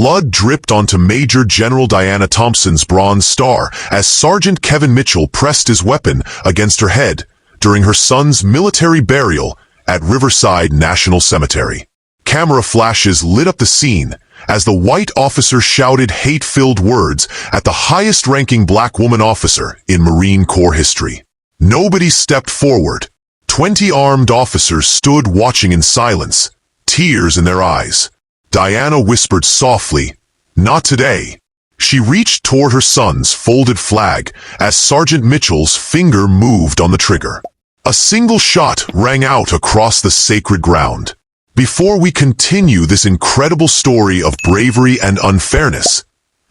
Blood dripped onto Major General Diana Thompson's Bronze Star as Sergeant Kevin Mitchell pressed his weapon against her head during her son's military burial at Riverside National Cemetery. Camera flashes lit up the scene as the white officer shouted hate-filled words at the highest-ranking black woman officer in Marine Corps history. Nobody stepped forward. 20 armed officers stood watching in silence, tears in their eyes. Diana whispered softly, "Not today." She reached toward her son's folded flag as Sergeant Mitchell's finger moved on the trigger. A single shot rang out across the sacred ground. Before we continue this incredible story of bravery and unfairness,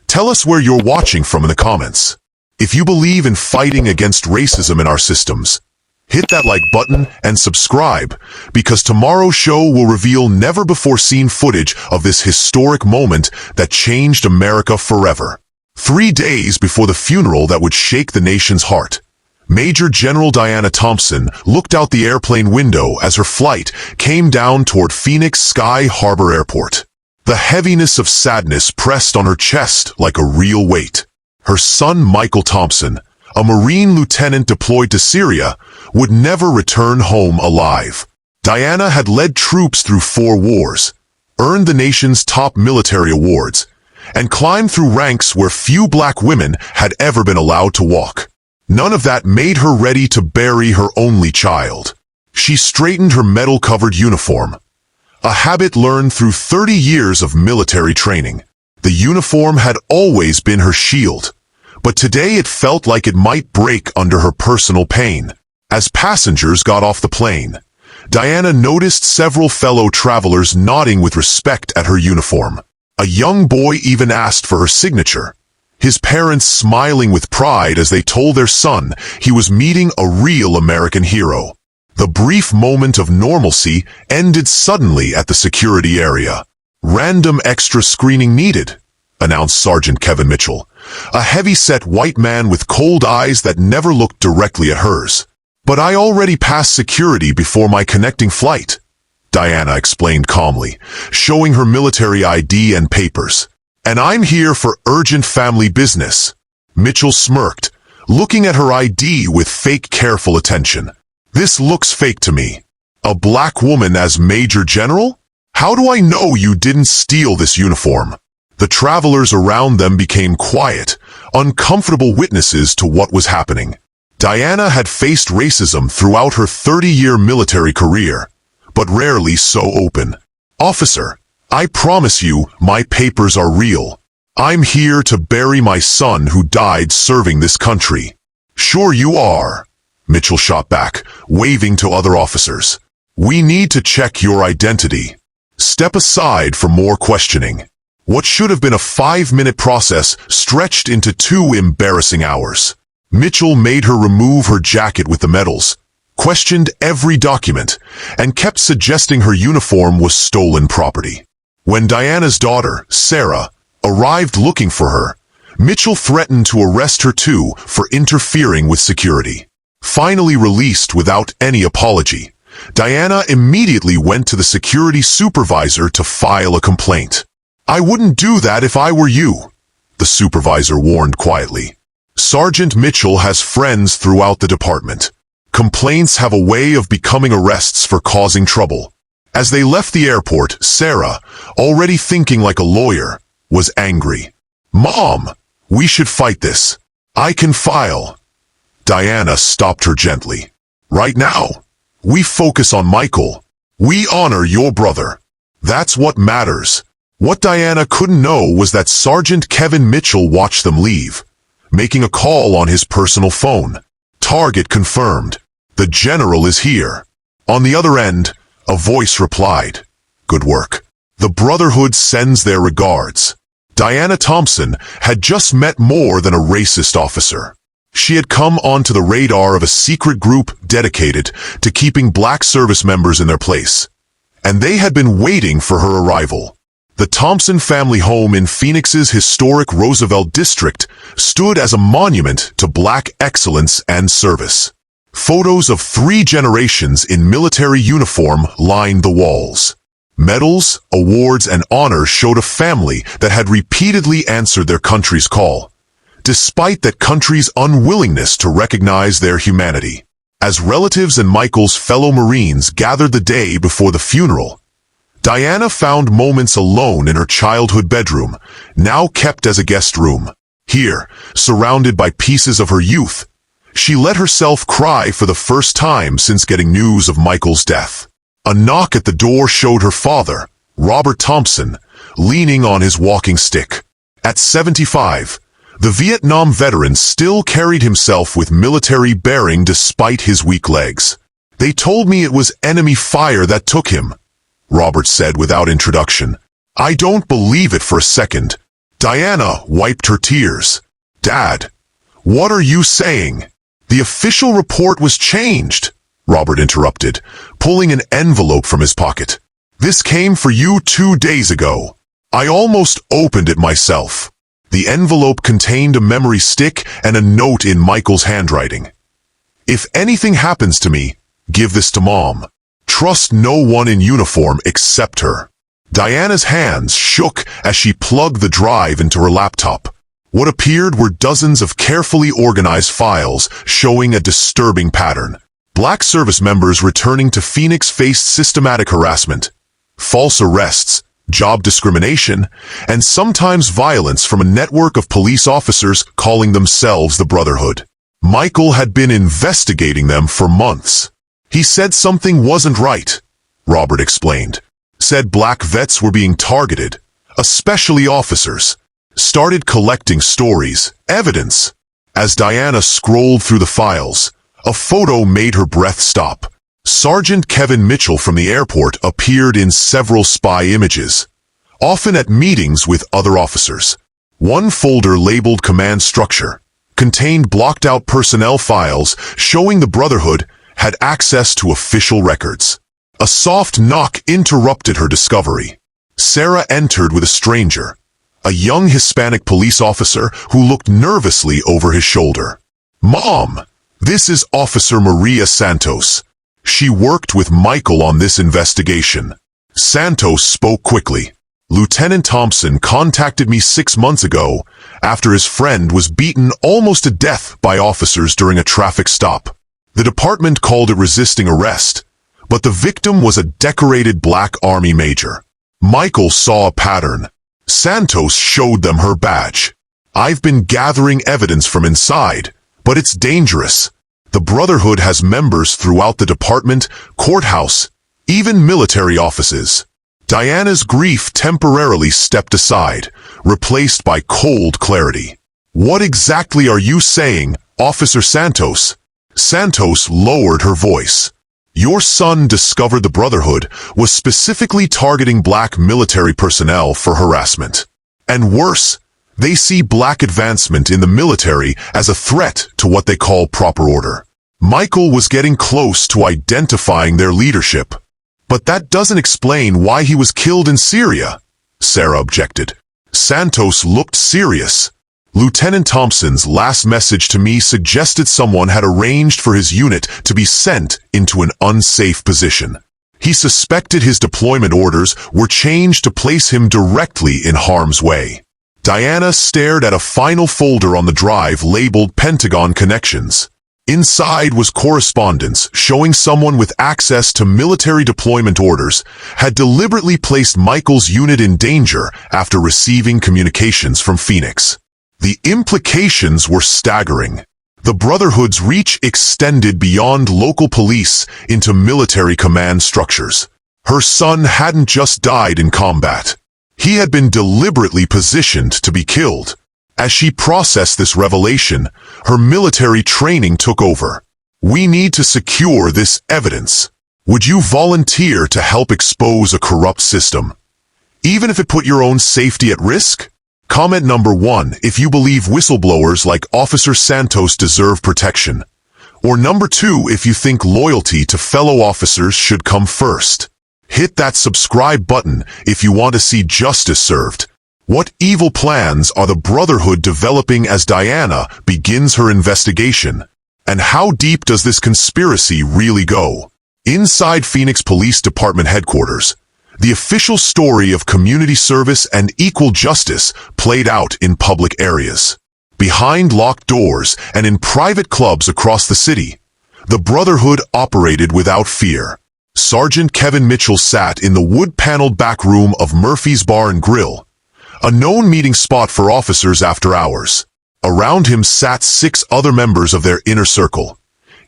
tell us where you're watching from in the comments. If you believe in fighting against racism in our systems, hit that like button and subscribe, because tomorrow's show will reveal never-before-seen footage of this historic moment that changed America forever. 3 days before the funeral that would shake the nation's heart, Major General Diana Thompson looked out the airplane window as her flight came down toward Phoenix Sky Harbor Airport. The heaviness of sadness pressed on her chest like a real weight. Her son Michael Thompson, a Marine lieutenant deployed to Syria, would never return home alive. Diana had led troops through 4 wars, earned the nation's top military awards, and climbed through ranks where few black women had ever been allowed to walk. None of that made her ready to bury her only child. She straightened her metal-covered uniform, a habit learned through 30 years of military training. The uniform had always been her shield, but today it felt like it might break under her personal pain. As passengers got off the plane, Diana noticed several fellow travelers nodding with respect at her uniform. A young boy even asked for her signature, his parents smiling with pride as they told their son he was meeting a real American hero. The brief moment of normalcy ended suddenly at the security area. "Random extra screening needed," announced Sergeant Kevin Mitchell, a heavy-set white man with cold eyes that never looked directly at hers. "But I already passed security before my connecting flight," Diana explained calmly, showing her military ID and papers. "And I'm here for urgent family business." Mitchell smirked, looking at her ID with fake careful attention. "This looks fake to me. A black woman as Major General? How do I know you didn't steal this uniform?" The travelers around them became quiet, uncomfortable witnesses to what was happening. Diana had faced racism throughout her 30-year military career, but rarely so open. "Officer, I promise you my papers are real. I'm here to bury my son who died serving this country." "Sure you are," Mitchell shot back, waving to other officers. "We need to check your identity. Step aside for more questioning." What should have been a 5-minute process stretched into 2 embarrassing hours. Mitchell made her remove her jacket with the medals, questioned every document, and kept suggesting her uniform was stolen property. When Diana's daughter, Sarah, arrived looking for her, Mitchell threatened to arrest her too for interfering with security. Finally released without any apology, Diana immediately went to the security supervisor to file a complaint. "I wouldn't do that if I were you," the supervisor warned quietly. "Sergeant Mitchell has friends throughout the department. Complaints have a way of becoming arrests for causing trouble." As they left the airport, Sarah, already thinking like a lawyer, was angry. "Mom, we should fight this. I can file." Diana stopped her gently. "Right now, we focus on Michael. We honor your brother. That's what matters." What Diana couldn't know was that Sergeant Kevin Mitchell watched them leave, making a call on his personal phone. "Target confirmed. The general is here." On the other end, a voice replied, "Good work. The Brotherhood sends their regards." Diana Thompson had just met more than a racist officer. She had come onto the radar of a secret group dedicated to keeping black service members in their place, and they had been waiting for her arrival. The Thompson family home in Phoenix's historic Roosevelt district stood as a monument to black excellence and service. Photos of 3 generations in military uniform lined the walls. Medals, awards, and honors showed a family that had repeatedly answered their country's call, despite that country's unwillingness to recognize their humanity. As relatives and Michael's fellow Marines gathered the day before the funeral, Diana found moments alone in her childhood bedroom, now kept as a guest room. Here, surrounded by pieces of her youth, she let herself cry for the first time since getting news of Michael's death. A knock at the door showed her father, Robert Thompson, leaning on his walking stick. At 75, the Vietnam veteran still carried himself with military bearing despite his weak legs. "They told me it was enemy fire that took him," Robert said without introduction. "I don't believe it for a second." Diana wiped her tears. "Dad, what are you saying?" "The official report was changed," Robert interrupted, pulling an envelope from his pocket. "This came for you 2 days ago. I almost opened it myself." The envelope contained a memory stick and a note in Michael's handwriting. "If anything happens to me, give this to Mom. Trust no one in uniform except her." Diana's hands shook as she plugged the drive into her laptop. What appeared were dozens of carefully organized files showing a disturbing pattern. Black service members returning to Phoenix faced systematic harassment, false arrests, job discrimination, and sometimes violence from a network of police officers calling themselves the Brotherhood. Michael had been investigating them for months. "He said something wasn't right," Robert explained. "Said black vets were being targeted, especially officers. Started collecting stories, evidence." As Diana scrolled through the files, a photo made her breath stop. Sergeant Kevin Mitchell from the airport appeared in several spy images, often at meetings with other officers. One folder labeled Command Structure contained blocked-out personnel files showing the Brotherhood had access to official records. A soft knock interrupted her discovery. Sarah entered with a stranger, a young Hispanic police officer who looked nervously over his shoulder. "Mom, this is Officer Maria Santos. She worked with Michael on this investigation." Santos spoke quickly. "Lieutenant Thompson contacted me 6 months ago after his friend was beaten almost to death by officers during a traffic stop. The department called it resisting arrest, but the victim was a decorated Black Army major. Michael saw a pattern. Santos showed them her badge. I've been gathering evidence from inside, but it's dangerous. The Brotherhood has members throughout the department, courthouse, even military offices." Diana's grief temporarily stepped aside, replaced by cold clarity. "What exactly are you saying, Officer Santos?" Santos lowered her voice. "Your son discovered the Brotherhood was specifically targeting black military personnel for harassment. And worse, they see black advancement in the military as a threat to what they call proper order. Michael was getting close to identifying their leadership. But that doesn't explain why he was killed in Syria," Sarah objected. Santos looked serious. "Lieutenant Thompson's last message to me suggested someone had arranged for his unit to be sent into an unsafe position. He suspected his deployment orders were changed to place him directly in harm's way." Diana stared at a final folder on the drive labeled Pentagon Connections. Inside was correspondence showing someone with access to military deployment orders had deliberately placed Michael's unit in danger after receiving communications from Phoenix. The implications were staggering. The Brotherhood's reach extended beyond local police into military command structures. Her son hadn't just died in combat. He had been deliberately positioned to be killed. As she processed this revelation, her military training took over. "We need to secure this evidence. Would you volunteer to help expose a corrupt system, even if it put your own safety at risk?" Comment number 1, if you believe whistleblowers like Officer Santos deserve protection. Or number 2, if you think loyalty to fellow officers should come first. Hit that subscribe button if you want to see justice served. What evil plans are the Brotherhood developing as Diana begins her investigation? And how deep does this conspiracy really go? Inside Phoenix Police Department headquarters, The official story of community service and equal justice played out in public areas. Behind locked doors and in private clubs across the city, the Brotherhood operated without fear. Sergeant Kevin Mitchell sat in the wood-paneled back room of Murphy's Bar and Grill, a known meeting spot for officers after hours. Around him sat 6 other members of their inner circle,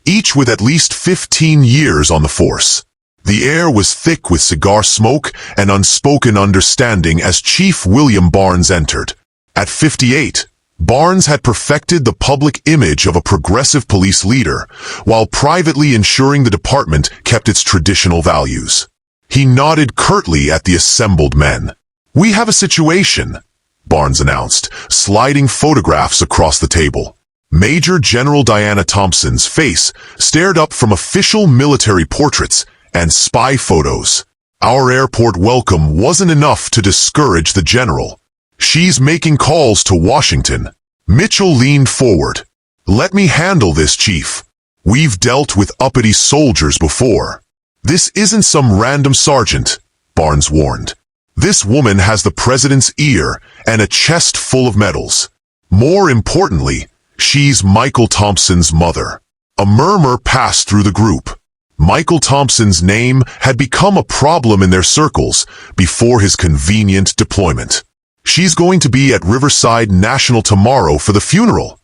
each with at least 15 years on the force. The air was thick with cigar smoke and unspoken understanding as Chief William Barnes entered. At 58, Barnes had perfected the public image of a progressive police leader, while privately ensuring the department kept its traditional values. He nodded curtly at the assembled men. "We have a situation," Barnes announced, sliding photographs across the table. Major General Diana Thompson's face stared up from official military portraits and spy photos. Our airport welcome wasn't enough to discourage the general. "She's making calls to Washington." Mitchell leaned forward. "Let me handle this, Chief. We've dealt with uppity soldiers before." "This isn't some random sergeant," Barnes warned. "This woman has the president's ear and a chest full of medals. More importantly, she's Michael Thompson's mother." A murmur passed through the group. Michael Thompson's name had become a problem in their circles before his convenient deployment. "She's going to be at Riverside National tomorrow for the funeral,"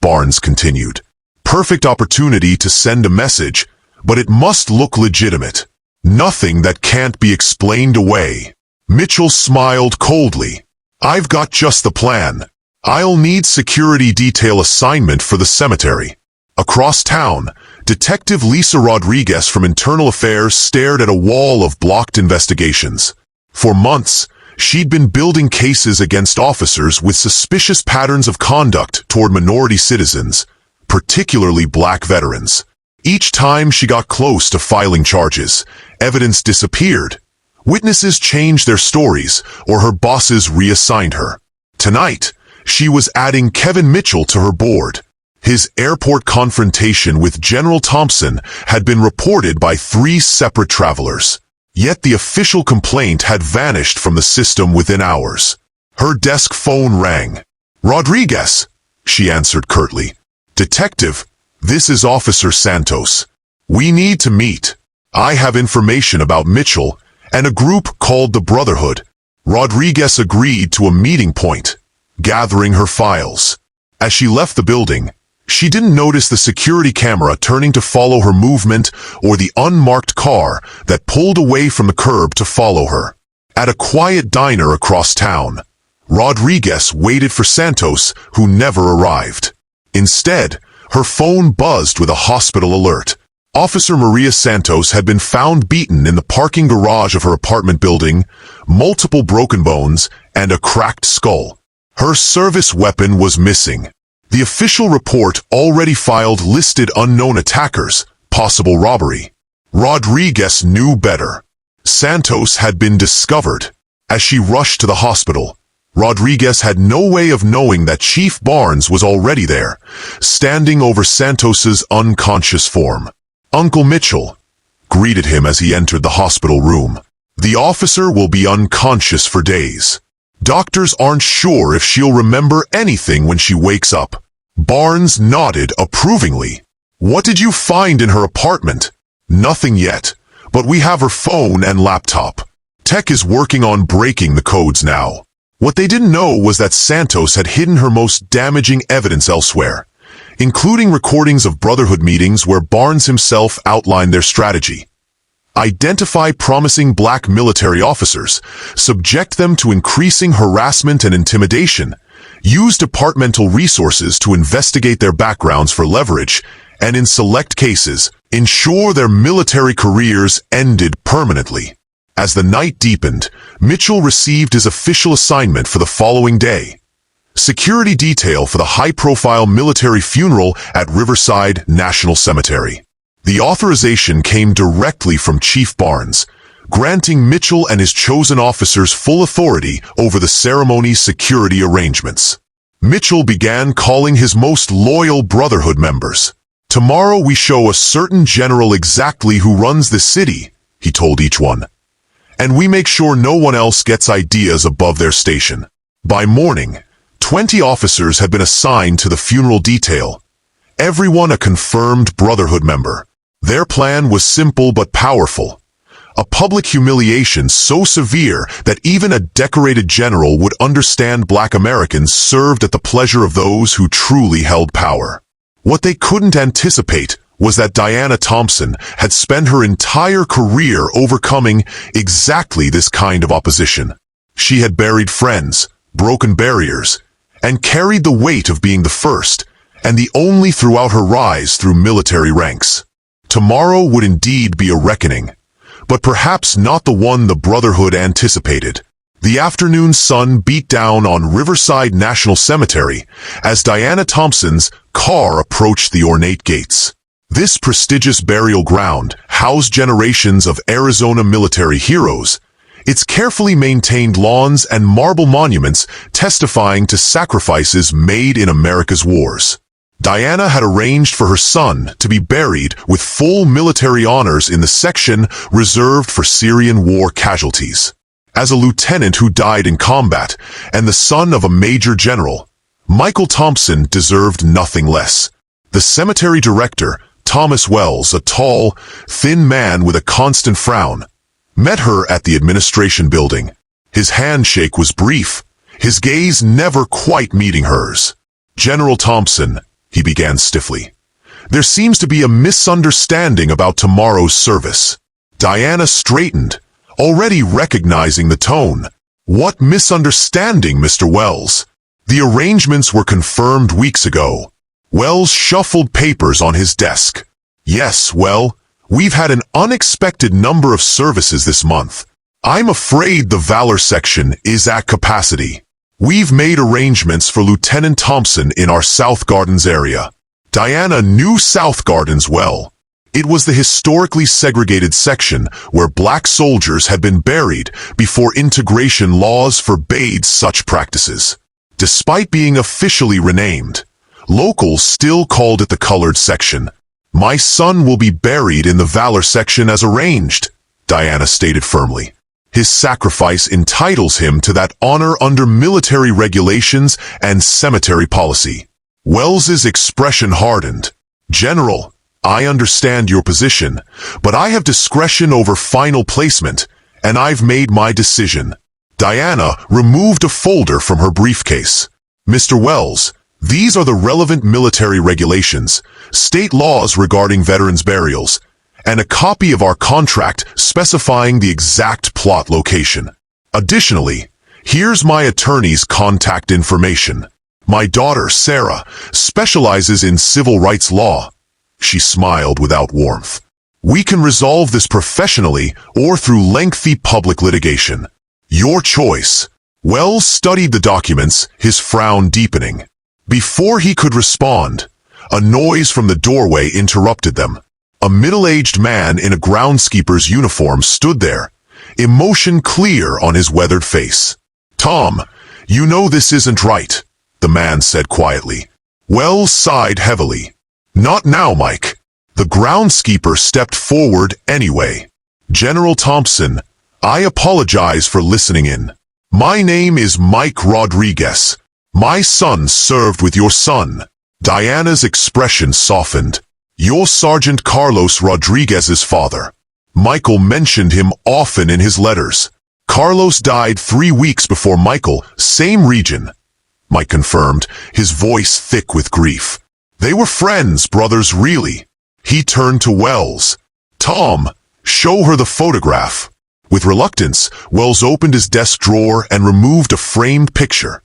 Barnes continued. "Perfect opportunity to send a message, but it must look legitimate. Nothing that can't be explained away." Mitchell smiled coldly. "I've got just the plan. I'll need security detail assignment for the cemetery." Across town, Detective Lisa Rodriguez from Internal Affairs stared at a wall of blocked investigations. For months, she'd been building cases against officers with suspicious patterns of conduct toward minority citizens, particularly black veterans. Each time she got close to filing charges, evidence disappeared. Witnesses changed their stories, or her bosses reassigned her. Tonight, she was adding Kevin Mitchell to her board. His airport confrontation with General Thompson had been reported by 3 separate travelers. Yet the official complaint had vanished from the system within hours. Her desk phone rang. "Rodriguez," she answered curtly. "Detective, this is Officer Santos. We need to meet. I have information about Mitchell and a group called the Brotherhood." Rodriguez agreed to a meeting point, gathering her files. As she left the building, she didn't notice the security camera turning to follow her movement or the unmarked car that pulled away from the curb to follow her. At a quiet diner across town, Rodriguez waited for Santos, who never arrived. Instead, her phone buzzed with a hospital alert. Officer Maria Santos had been found beaten in the parking garage of her apartment building, multiple broken bones, and a cracked skull. Her service weapon was missing. The official report already filed listed unknown attackers, possible robbery. Rodriguez knew better. Santos had been discovered. As she rushed to the hospital, Rodriguez had no way of knowing that Chief Barnes was already there, standing over Santos's unconscious form. "Uncle Mitchell," greeted him as he entered the hospital room. "The officer will be unconscious for days. Doctors aren't sure if she'll remember anything when she wakes up." Barnes nodded approvingly. "What did you find in her apartment?" "Nothing yet, but we have her phone and laptop. Tech is working on breaking the codes now." What they didn't know was that Santos had hidden her most damaging evidence elsewhere, including recordings of Brotherhood meetings where Barnes himself outlined their strategy. Identify promising black military officers, subject them to increasing harassment and intimidation, use departmental resources to investigate their backgrounds for leverage, and in select cases, ensure their military careers ended permanently. As the night deepened, Mitchell received his official assignment for the following day: security detail for the high-profile military funeral at Riverside National Cemetery. The authorization came directly from Chief Barnes, granting Mitchell and his chosen officers full authority over the ceremony's security arrangements. Mitchell began calling his most loyal Brotherhood members. "Tomorrow we show a certain general exactly who runs the city," he told each one. and we make sure no one else gets ideas above their station. By morning, 20 officers had been assigned to the funeral detail, everyone a confirmed Brotherhood member. Their plan was simple but powerful. A public humiliation so severe that even a decorated general would understand Black Americans served at the pleasure of those who truly held power. What they couldn't anticipate was that Diana Thompson had spent her entire career overcoming exactly this kind of opposition. She had buried friends, broken barriers, and carried the weight of being the first and the only throughout her rise through military ranks. Tomorrow would indeed be a reckoning, but perhaps not the one the Brotherhood anticipated. The afternoon sun beat down on Riverside National Cemetery as Diana Thompson's car approached the ornate gates. This prestigious burial ground housed generations of Arizona military heroes, its carefully maintained lawns and marble monuments testifying to sacrifices made in America's wars. Diana had arranged for her son to be buried with full military honors in the section reserved for Syrian war casualties. As a lieutenant who died in combat and the son of a major general, Michael Thompson deserved nothing less. The cemetery director, Thomas Wells, a tall, thin man with a constant frown, met her at the administration building. His handshake was brief, his gaze never quite meeting hers. "General Thompson," he began stiffly, "there seems to be a misunderstanding about tomorrow's service." Diana straightened, already recognizing the tone. "What misunderstanding, Mr. Wells?" "The arrangements were confirmed weeks ago." Wells shuffled papers on his desk. "Yes, well, we've had an unexpected number of services this month. I'm afraid the Valor section is at capacity. We've made arrangements for Lieutenant Thompson in our South Gardens area." Diana knew South Gardens well. It was the historically segregated section where Black soldiers had been buried before integration laws forbade such practices. Despite being officially renamed, locals still called it the colored section. "My son will be buried in the Valor section as arranged," Diana stated firmly. "His sacrifice entitles him to that honor under military regulations and cemetery policy." Wells's expression hardened. "General, I understand your position, but I have discretion over final placement, and I've made my decision." Diana removed a folder from her briefcase. "Mr. Wells, these are the relevant military regulations, state laws regarding veterans' burials, and a copy of our contract specifying the exact plot location. Additionally, here's my attorney's contact information. My daughter, Sarah, specializes in civil rights law." She smiled without warmth. "We can resolve this professionally or through lengthy public litigation. Your choice." Wells studied the documents, his frown deepening. Before he could respond, a noise from the doorway interrupted them. A middle-aged man in a groundskeeper's uniform stood there, emotion clear on his weathered face. "Tom, you know this isn't right," the man said quietly. Wells sighed heavily. "Not now, Mike." The groundskeeper stepped forward anyway. "General Thompson, I apologize for listening in. My name is Mike Rodriguez. My son served with your son." Diana's expression softened. "You're Sergeant Carlos Rodriguez's father. Michael mentioned him often in his letters. Carlos died 3 weeks before Michael, same region." Mike confirmed, his voice thick with grief. "They were friends, brothers, really." He turned to Wells. "Tom, show her the photograph." With reluctance, Wells opened his desk drawer and removed a framed picture.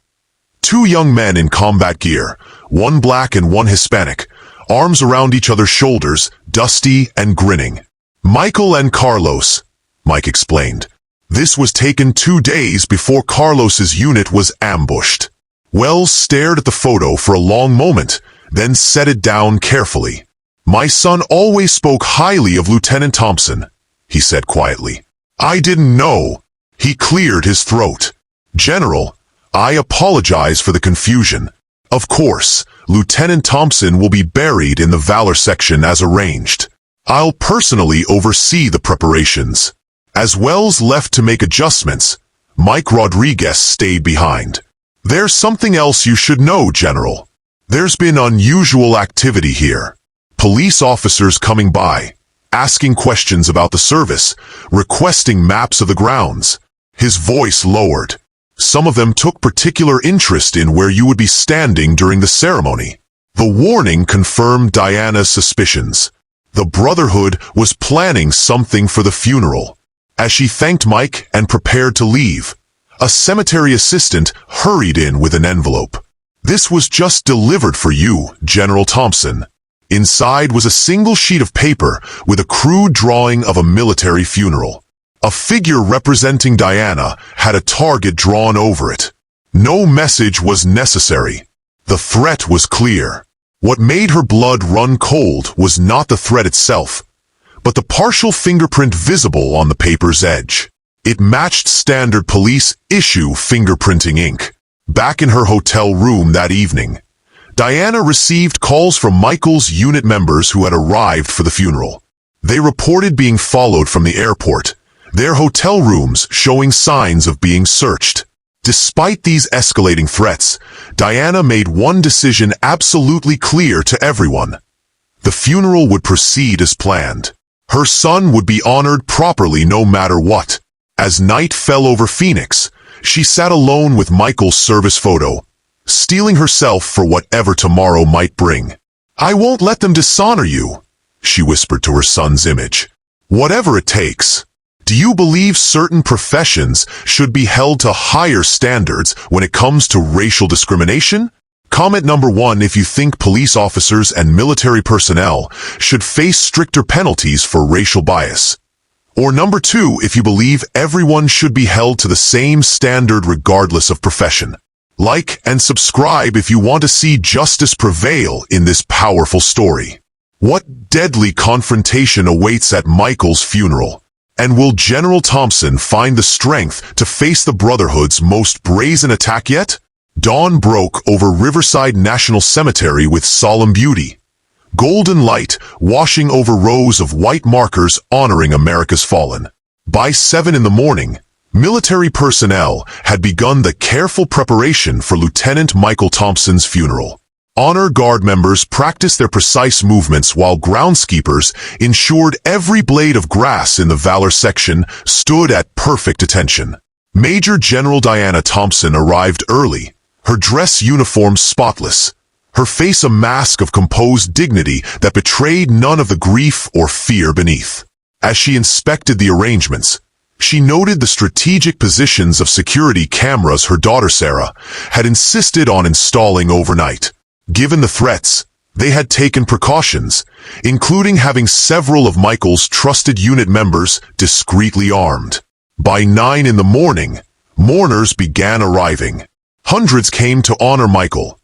2 young men in combat gear, one black and one Hispanic, arms around each other's shoulders, dusty and grinning. "Michael and Carlos," Mike explained. "This was taken 2 days before Carlos's unit was ambushed." Wells stared at the photo for a long moment, then set it down carefully. "My son always spoke highly of Lieutenant Thompson," he said quietly. "I didn't know." He cleared his throat. "General, I apologize for the confusion. Of course, Lieutenant Thompson will be buried in the Valor section as arranged. I'll personally oversee the preparations." As Wells left to make adjustments, Mike Rodriguez stayed behind. "There's something else you should know, General. There's been unusual activity here. Police officers coming by, asking questions about the service, requesting maps of the grounds." His voice lowered. "Some of them took particular interest in where you would be standing during the ceremony." The warning confirmed Diana's suspicions. The Brotherhood was planning something for the funeral. As she thanked Mike and prepared to leave, a cemetery assistant hurried in with an envelope. "This was just delivered for you, General Thompson." Inside was a single sheet of paper with a crude drawing of a military funeral. A figure representing Diana had a target drawn over it. No message was necessary. The threat was clear. What made her blood run cold was not the threat itself, but the partial fingerprint visible on the paper's edge. It matched standard police issue fingerprinting ink. Back in her hotel room that evening, Diana received calls from Michael's unit members who had arrived for the funeral. They reported being followed from the airport, their hotel rooms showing signs of being searched. Despite these escalating threats, Diana made one decision absolutely clear to everyone. The funeral would proceed as planned. Her son would be honored properly no matter what. As night fell over Phoenix, she sat alone with Michael's service photo, steeling herself for whatever tomorrow might bring. "I won't let them dishonor you," she whispered to her son's image. "Whatever it takes." Do you believe certain professions should be held to higher standards when it comes to racial discrimination? Comment number 1 if you think police officers and military personnel should face stricter penalties for racial bias. Or number 2 if you believe everyone should be held to the same standard regardless of profession. Like and subscribe if you want to see justice prevail in this powerful story. What deadly confrontation awaits at Michael's funeral? And will General Thompson find the strength to face the Brotherhood's most brazen attack yet? Dawn broke over Riverside National Cemetery with solemn beauty. Golden light washing over rows of white markers honoring America's fallen. By 7 in the morning, military personnel had begun the careful preparation for Lieutenant Michael Thompson's funeral. Honor Guard members practiced their precise movements while groundskeepers ensured every blade of grass in the Valor section stood at perfect attention. Major General Diana Thompson arrived early, her dress uniform spotless, her face a mask of composed dignity that betrayed none of the grief or fear beneath. As she inspected the arrangements, she noted the strategic positions of security cameras her daughter Sarah had insisted on installing overnight. Given the threats, they had taken precautions, including having several of Michael's trusted unit members discreetly armed. By 9 in the morning, mourners began arriving. Hundreds came to honor Michael.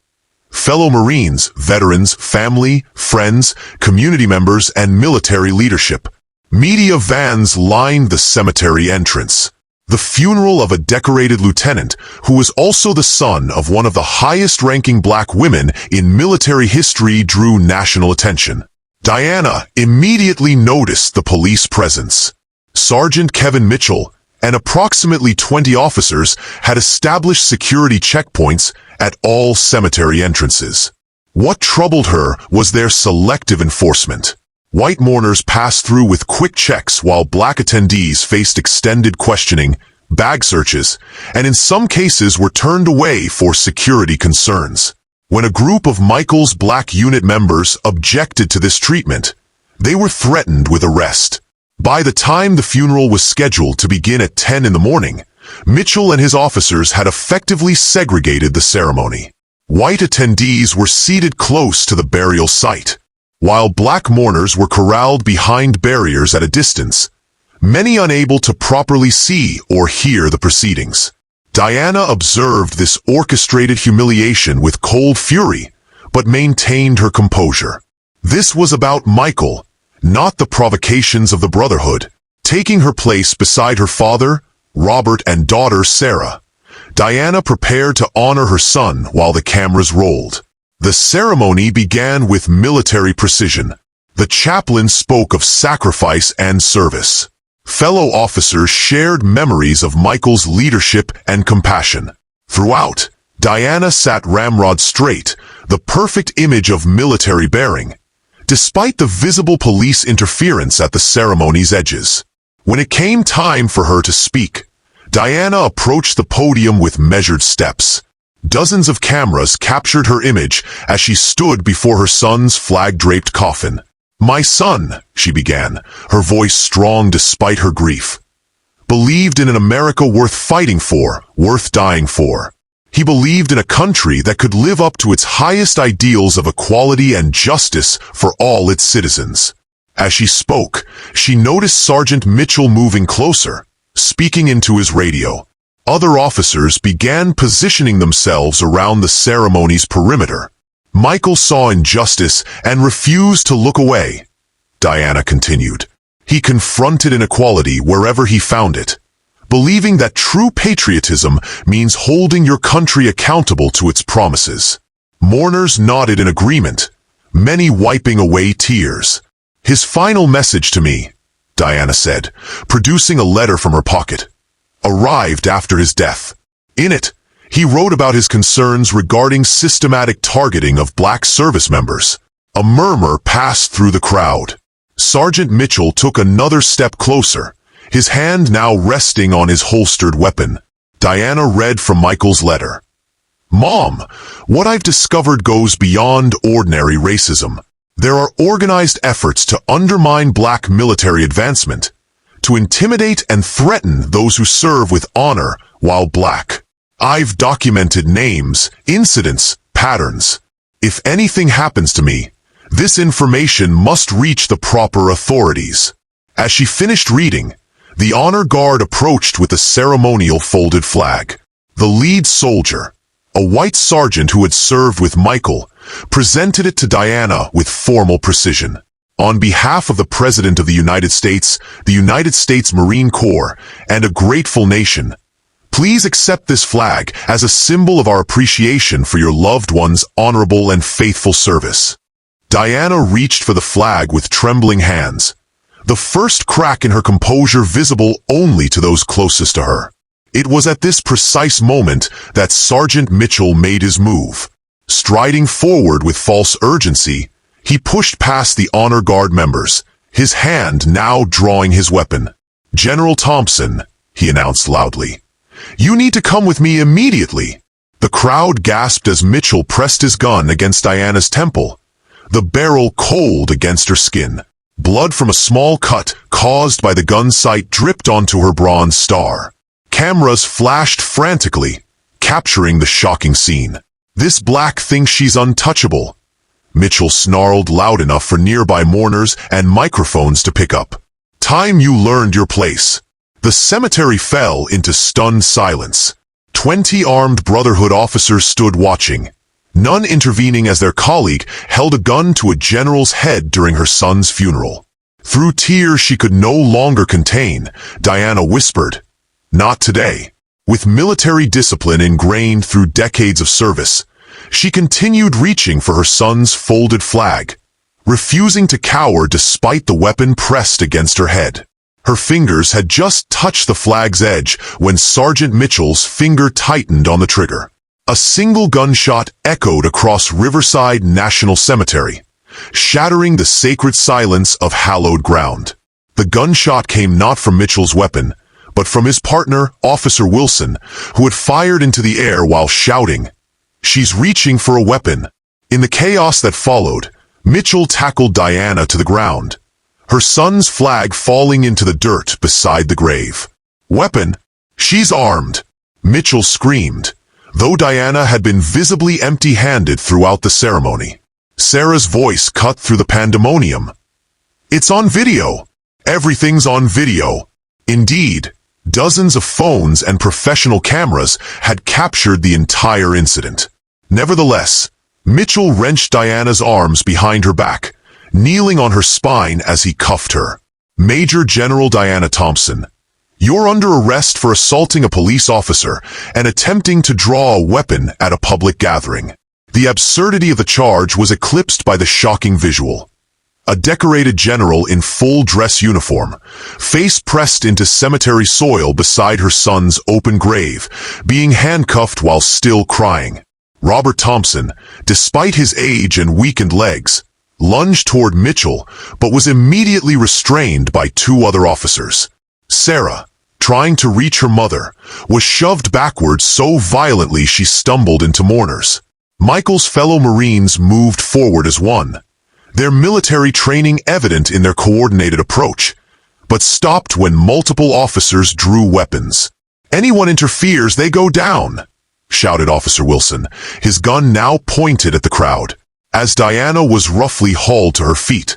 Fellow Marines, veterans, family, friends, community members, and military leadership. Media vans lined the cemetery entrance. The funeral of a decorated lieutenant who was also the son of one of the highest-ranking black women in military history drew national attention. Diana immediately noticed the police presence. Sergeant Kevin Mitchell and approximately 20 officers had established security checkpoints at all cemetery entrances. What troubled her was their selective enforcement. White mourners passed through with quick checks while black attendees faced extended questioning, bag searches, and in some cases were turned away for security concerns. When a group of Michael's black unit members objected to this treatment, they were threatened with arrest. By the time the funeral was scheduled to begin at 10 in the morning, Mitchell and his officers had effectively segregated the ceremony. White attendees were seated close to the burial site, while black mourners were corralled behind barriers at a distance, many unable to properly see or hear the proceedings. Diana observed this orchestrated humiliation with cold fury, but maintained her composure. This was about Michael, not the provocations of the Brotherhood. Taking her place beside her father, Robert, and daughter Sarah, Diana prepared to honor her son while the cameras rolled. The ceremony began with military precision. The chaplain spoke of sacrifice and service. Fellow officers shared memories of Michael's leadership and compassion. Throughout, Diana sat ramrod straight, the perfect image of military bearing, despite the visible police interference at the ceremony's edges. When it came time for her to speak, Diana approached the podium with measured steps. Dozens of cameras captured her image as she stood before her son's flag-draped coffin. "My son," she began, her voice strong despite her grief, "believed in an America worth fighting for, worth dying for. He believed in a country that could live up to its highest ideals of equality and justice for all its citizens." As she spoke, she noticed Sergeant Mitchell moving closer, speaking into his radio. Other officers began positioning themselves around the ceremony's perimeter. Michael saw injustice and refused to look away. Diana continued. He confronted inequality wherever he found it, believing that true patriotism means holding your country accountable to its promises. Mourners nodded in agreement, many wiping away tears. "His final message to me," Diana said, producing a letter from her pocket, "arrived after his death. In it, he wrote about his concerns regarding systematic targeting of black service members." A murmur passed through the crowd. Sergeant Mitchell took another step closer, his hand now resting on his holstered weapon. Diana read from Michael's letter. "Mom, what I've discovered goes beyond ordinary racism. There are organized efforts to undermine black military advancement, to intimidate and threaten those who serve with honor while black. I've documented names, incidents, patterns. If anything happens to me, this information must reach the proper authorities." As she finished reading, the honor guard approached with a ceremonial folded flag. The lead soldier, a white sergeant who had served with Michael, presented it to Diana with formal precision. "On behalf of the President of the United States Marine Corps, and a grateful nation, please accept this flag as a symbol of our appreciation for your loved one's honorable and faithful service." Diana reached for the flag with trembling hands, the first crack in her composure visible only to those closest to her. It was at this precise moment that Sergeant Mitchell made his move. Striding forward with false urgency, he pushed past the honor guard members, his hand now drawing his weapon. "General Thompson," he announced loudly, "you need to come with me immediately." The crowd gasped as Mitchell pressed his gun against Diana's temple, the barrel cold against her skin. Blood from a small cut caused by the gun sight dripped onto her bronze star. Cameras flashed frantically, capturing the shocking scene. "This black thinks she's untouchable," Mitchell snarled loud enough for nearby mourners and microphones to pick up. "Time you learned your place." The cemetery fell into stunned silence. 20 armed Brotherhood officers stood watching, none intervening as their colleague held a gun to a general's head during her son's funeral. Through tears she could no longer contain, Diana whispered, "Not today." With military discipline ingrained through decades of service, she continued reaching for her son's folded flag, refusing to cower despite the weapon pressed against her head. Her fingers had just touched the flag's edge when Sergeant Mitchell's finger tightened on the trigger. A single gunshot echoed across Riverside National Cemetery, shattering the sacred silence of hallowed ground. The gunshot came not from Mitchell's weapon, but from his partner, Officer Wilson, who had fired into the air while shouting, "She's reaching for a weapon." In the chaos that followed, Mitchell tackled Diana to the ground, her son's flag falling into the dirt beside the grave. "Weapon? She's armed!" Mitchell screamed, though Diana had been visibly empty-handed throughout the ceremony. Sarah's voice cut through the pandemonium. "It's on video! Everything's on video!" Indeed, dozens of phones and professional cameras had captured the entire incident. Nevertheless, Mitchell wrenched Diana's arms behind her back, kneeling on her spine as he cuffed her. "Major General Diana Thompson, you're under arrest for assaulting a police officer and attempting to draw a weapon at a public gathering." The absurdity of the charge was eclipsed by the shocking visual. a decorated general in full dress uniform, face pressed into cemetery soil beside her son's open grave, being handcuffed while still crying. Robert Thompson, despite his age and weakened legs, lunged toward Mitchell, but was immediately restrained by two other officers. Sarah, trying to reach her mother, was shoved backwards so violently she stumbled into mourners. Michael's fellow Marines moved forward as one, their military training evident in their coordinated approach, but stopped when multiple officers drew weapons. "Anyone interferes, they go down," shouted Officer Wilson, his gun now pointed at the crowd. As Diana was roughly hauled to her feet,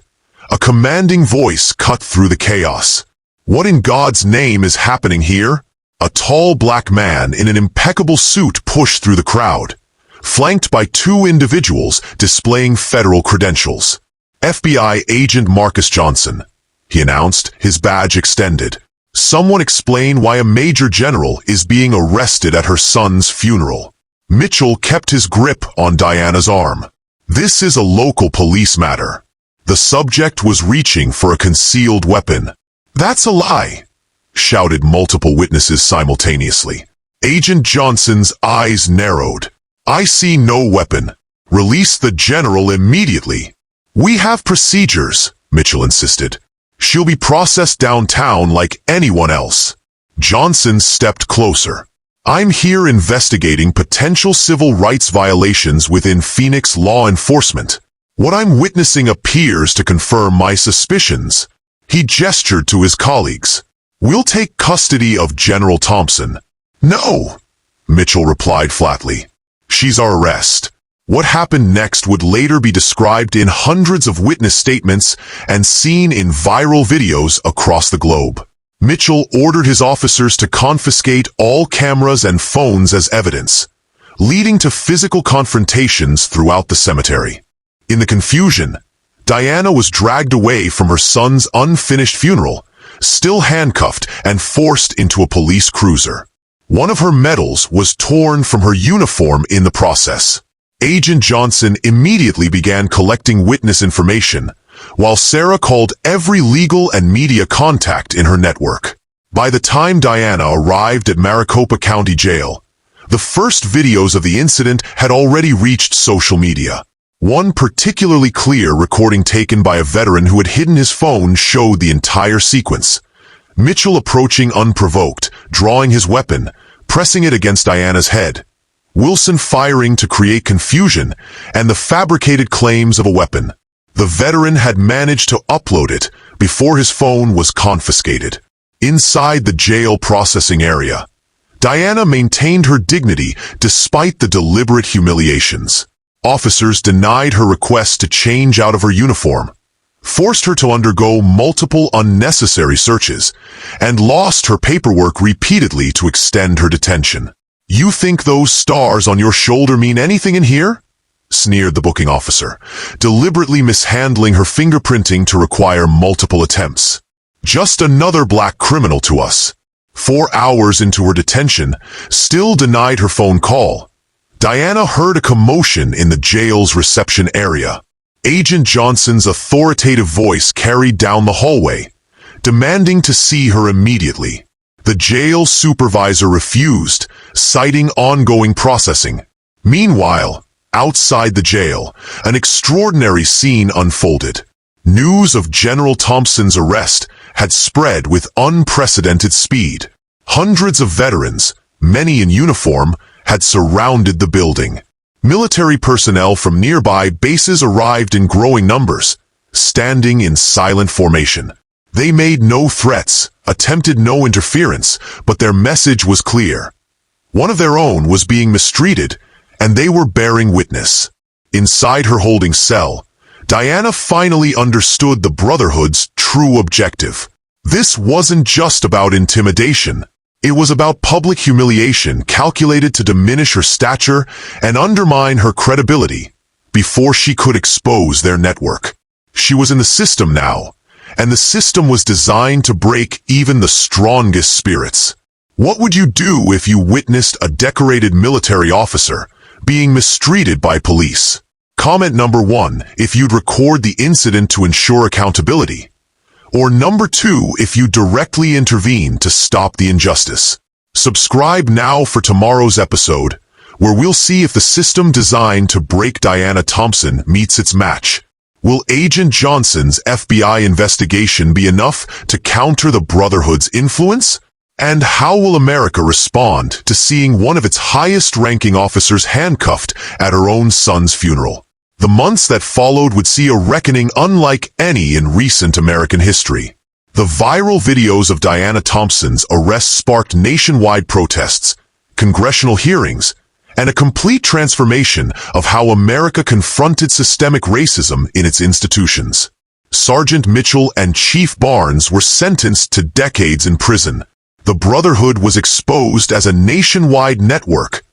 a commanding voice cut through the chaos. "What in God's name is happening here?" A tall black man in an impeccable suit pushed through the crowd, flanked by two individuals displaying federal credentials. "FBI Agent Marcus Johnson," he announced, his badge extended. "Someone explain why a major general is being arrested at her son's funeral." Mitchell kept his grip on Diana's arm. "This is a local police matter." The subject was reaching for a concealed weapon. "That's a lie," shouted multiple witnesses simultaneously. Agent Johnson's eyes narrowed. "I see no weapon. Release the general immediately." "We have procedures," Mitchell insisted. "She'll be processed downtown like anyone else." Johnson stepped closer. "I'm here investigating potential civil rights violations within Phoenix law enforcement. What I'm witnessing appears to confirm my suspicions." He gestured to his colleagues. "We'll take custody of General Thompson." "No," Mitchell replied flatly. "She's our arrest." What happened next would later be described in hundreds of witness statements and seen in viral videos across the globe. Mitchell ordered his officers to confiscate all cameras and phones as evidence, leading to physical confrontations throughout the cemetery. In the confusion, Diana was dragged away from her son's unfinished funeral, still handcuffed and forced into a police cruiser. One of her medals was torn from her uniform in the process. Agent Johnson immediately began collecting witness information, while Sarah called every legal and media contact in her network. By the time Diana arrived at Maricopa County Jail, the first videos of the incident had already reached social media. One particularly clear recording taken by a veteran who had hidden his phone showed the entire sequence. Mitchell approaching unprovoked, drawing his weapon, pressing it against Diana's head. Wilson firing to create confusion, and the fabricated claims of a weapon. The veteran had managed to upload it before his phone was confiscated. Inside the jail processing area, Diana maintained her dignity despite the deliberate humiliations. Officers denied her request to change out of her uniform, forced her to undergo multiple unnecessary searches, and lost her paperwork repeatedly to extend her detention. "You think those stars on your shoulder mean anything in here?" sneered the booking officer, deliberately mishandling her fingerprinting to require multiple attempts. "Just another black criminal to us." 4 hours into her detention, still denied her phone call, Diana heard a commotion in the jail's reception area. Agent Johnson's authoritative voice carried down the hallway, demanding to see her immediately. The jail supervisor refused, citing ongoing processing. Meanwhile, outside the jail, an extraordinary scene unfolded. News of General Thompson's arrest had spread with unprecedented speed. Hundreds of veterans, many in uniform, had surrounded the building. Military personnel from nearby bases arrived in growing numbers, standing in silent formation. They made no threats, attempted no interference, but their message was clear. One of their own was being mistreated, and they were bearing witness. Inside her holding cell, Diana finally understood the Brotherhood's true objective. This wasn't just about intimidation. It was about public humiliation calculated to diminish her stature and undermine her credibility before she could expose their network. She was in the system now, and the system was designed to break even the strongest spirits. What would you do if you witnessed a decorated military officer being mistreated by police? Comment number 1 if you'd record the incident to ensure accountability. Or number 2 if you directly intervene to stop the injustice. Subscribe now for tomorrow's episode, where we'll see if the system designed to break Diana Thompson meets its match. Will Agent Johnson's FBI investigation be enough to counter the Brotherhood's influence? And how will America respond to seeing one of its highest-ranking officers handcuffed at her own son's funeral? The months that followed would see a reckoning unlike any in recent American history. The viral videos of Diana Thompson's arrest sparked nationwide protests, congressional hearings, and a complete transformation of how America confronted systemic racism in its institutions. Sergeant Mitchell and Chief Barnes were sentenced to decades in prison. The Brotherhood was exposed as a nationwide network,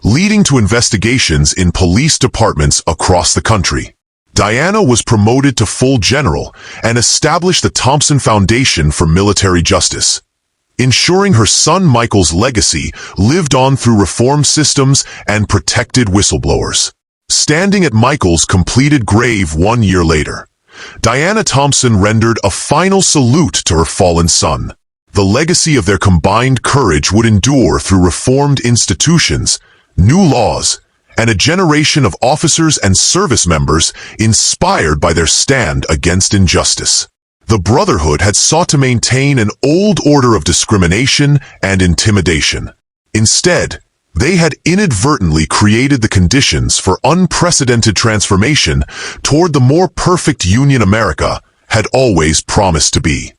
leading to investigations in police departments across the country. Diana was promoted to full general and established the Thompson Foundation for Military Justice, ensuring her son Michael's legacy lived on through reform systems and protected whistleblowers. Standing at Michael's completed grave 1 year later, Diana Thompson rendered a final salute to her fallen son. The legacy of their combined courage would endure through reformed institutions, new laws, and a generation of officers and service members inspired by their stand against injustice. The Brotherhood had sought to maintain an old order of discrimination and intimidation. Instead, they had inadvertently created the conditions for unprecedented transformation toward the more perfect union America had always promised to be.